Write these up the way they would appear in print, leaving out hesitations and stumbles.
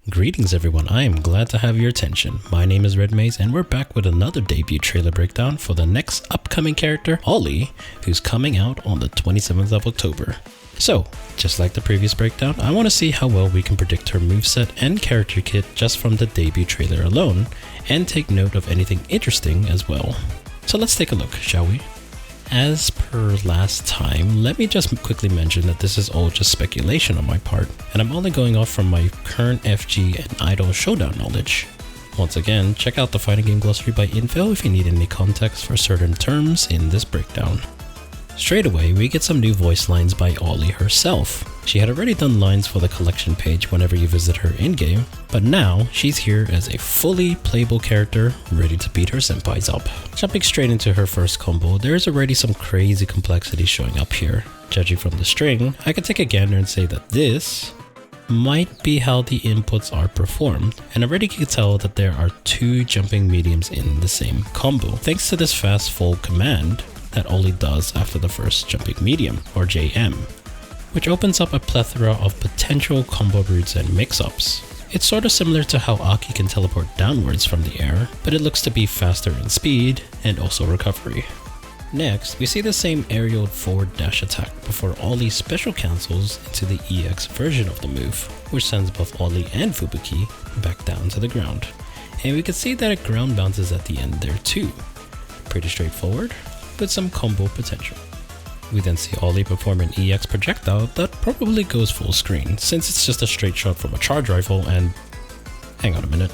Greetings everyone, I am glad to have your attention. My name is RedMaize and we're back with another debut trailer breakdown for the next upcoming character, Ollie, who's coming out on the 27th of October. So, just like the previous breakdown, I want to see how well we can predict her moveset and character kit just from the debut trailer alone, and take note of anything interesting as well. So let's take a look, shall we? As per last time, let me just quickly mention that this is all just speculation on my part, and I'm only going off from my current FG and Idol Showdown knowledge. Once again, check out the fighting game glossary by Info if you need any context for certain terms in this breakdown. Straight away, we get some new voice lines by Ollie herself. She had already done lines for the collection page whenever you visit her in-game, but now she's here as a fully playable character ready to beat her senpais up. Jumping straight into her first combo, there's already some crazy complexity showing up here. Judging from the string, I can take a gander and say that this might be how the inputs are performed, and already can tell that there are two jumping mediums in the same combo, thanks to this fast fold command that Ollie does after the first jumping medium, or JM, which opens up a plethora of potential combo routes and mix-ups. It's sort of similar to how Aki can teleport downwards from the air, but it looks to be faster in speed and also recovery. Next, we see the same aerial forward dash attack before Ollie special cancels into the EX version of the move, which sends both Ollie and Fubuki back down to the ground. And we can see that it ground bounces at the end there too. Pretty straightforward, with some combo potential. We then see Ollie perform an EX projectile that probably goes full screen, since it's just a straight shot from a charge rifle and... hang on a minute.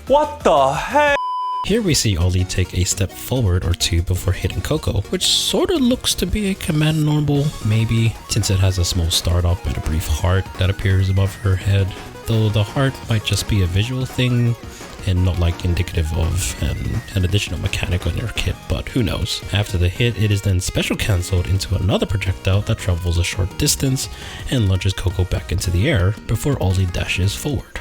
What the heck? Here we see Ollie take a step forward or two before hitting Coco, which sorta looks to be a command normal, maybe, since it has a small startup and a brief heart that appears above her head, though the heart might just be a visual thing and not like indicative of an additional mechanic on your kit, but who knows. After the hit, it is then special cancelled into another projectile that travels a short distance and launches Coco back into the air before Ollie dashes forward.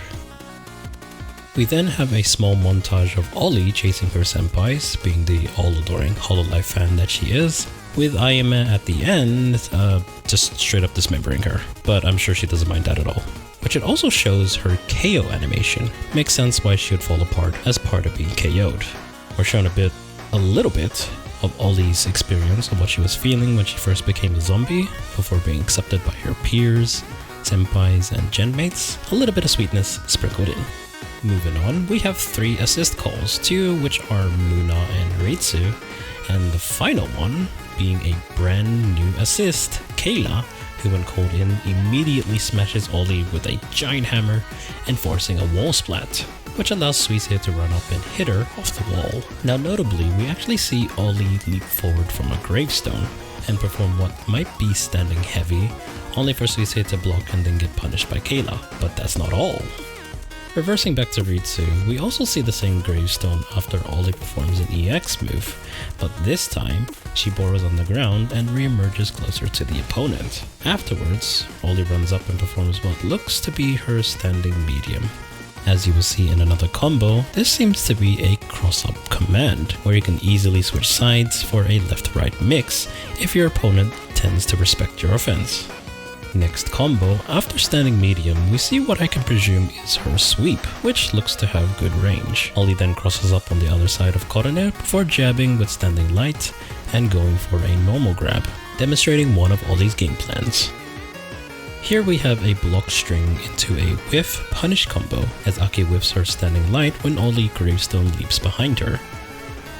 We then have a small montage of Ollie chasing her senpais, being the all-adoring Hololive fan that she is, with Ayame at the end just straight up dismembering her, but I'm sure she doesn't mind that at all. Which it also shows her KO animation. Makes sense why she would fall apart as part of being KO'd. We're shown a little bit of Ollie's experience of what she was feeling when she first became a zombie, before being accepted by her peers, senpais, and genmates. A little bit of sweetness sprinkled in. Moving on, we have 3 assist calls, 2 of which are Muna and Reitsu, and the final one being a brand new assist, Kayla, who when called in immediately smashes Ollie with a giant hammer, enforcing a wall splat, which allows Suisei to run up and hit her off the wall. Now notably, we actually see Ollie leap forward from a gravestone and perform what might be standing heavy, only for Suisei to block and then get punished by Kayla, but that's not all. Reversing back to Ritsu, we also see the same gravestone after Ollie performs an EX move, but this time, she borrows on the ground and re-emerges closer to the opponent. Afterwards, Ollie runs up and performs what looks to be her standing medium. As you will see in another combo, this seems to be a cross-up command, where you can easily switch sides for a left-right mix if your opponent tends to respect your offense. Next combo, after standing medium, we see what I can presume is her sweep, which looks to have good range. Ollie then crosses up on the other side of Korone before jabbing with standing light and going for a normal grab, demonstrating one of Ollie's game plans. Here we have a block string into a whiff punish combo, as Aki whiffs her standing light when Ollie gravestone leaps behind her.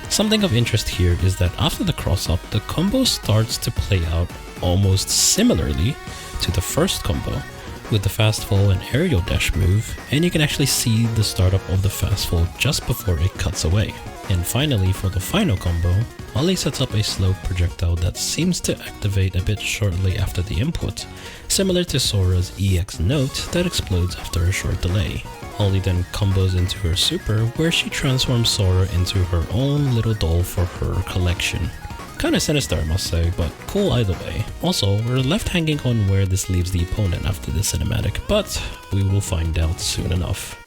Something of interest here is that after the cross-up, the combo starts to play out almost similarly to the first combo, with the fast fall and aerial dash move, and you can actually see the startup of the fast fall just before it cuts away. And finally, for the final combo, Ollie sets up a slow projectile that seems to activate a bit shortly after the input, similar to Sora's EX note that explodes after a short delay. Ollie then combos into her super, where she transforms Sora into her own little doll for her collection. Kinda sinister, I must say, but cool either way. Also, we're left hanging on where this leaves the opponent after the cinematic, but we will find out soon enough.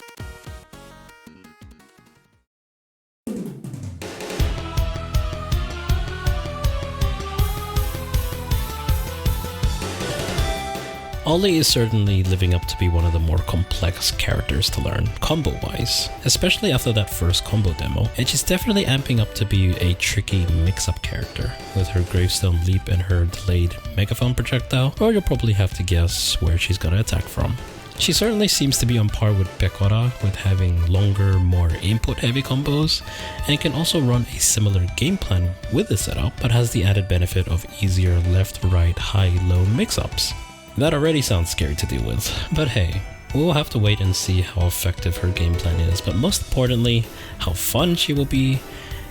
Ollie is certainly living up to be one of the more complex characters to learn, combo-wise, especially after that first combo demo, and she's definitely amping up to be a tricky mix-up character, with her gravestone leap and her delayed megaphone projectile, or you'll probably have to guess where she's gonna attack from. She certainly seems to be on par with Pekora with having longer, more input-heavy combos, and can also run a similar game plan with the setup, but has the added benefit of easier left, right, high, low mix-ups. That already sounds scary to deal with, but hey, we'll have to wait and see how effective her game plan is, but most importantly, how fun she will be,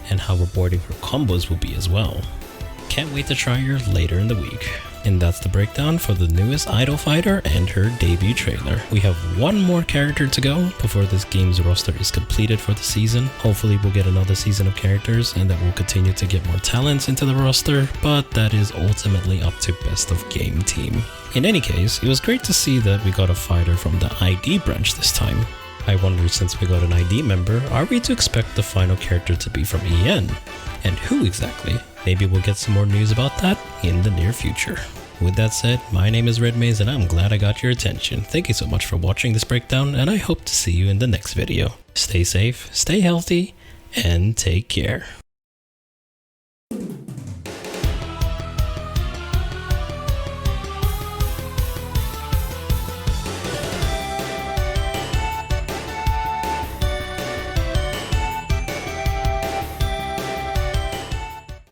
and how rewarding her combos will be as well. Can't wait to try her later in the week. And that's the breakdown for the newest Idol fighter and her debut trailer. We have one more character to go before this game's roster is completed for the season. Hopefully we'll get another season of characters and that we'll continue to get more talents into the roster, but that is ultimately up to best of game team. In any case, it was great to see that we got a fighter from the ID branch this time. I wonder, since we got an ID member, are we to expect the final character to be from EN? And who exactly? Maybe we'll get some more news about that in the near future. With that said, my name is RedMaize and I'm glad I got your attention. Thank you so much for watching this breakdown, and I hope to see you in the next video. Stay safe, stay healthy, and take care.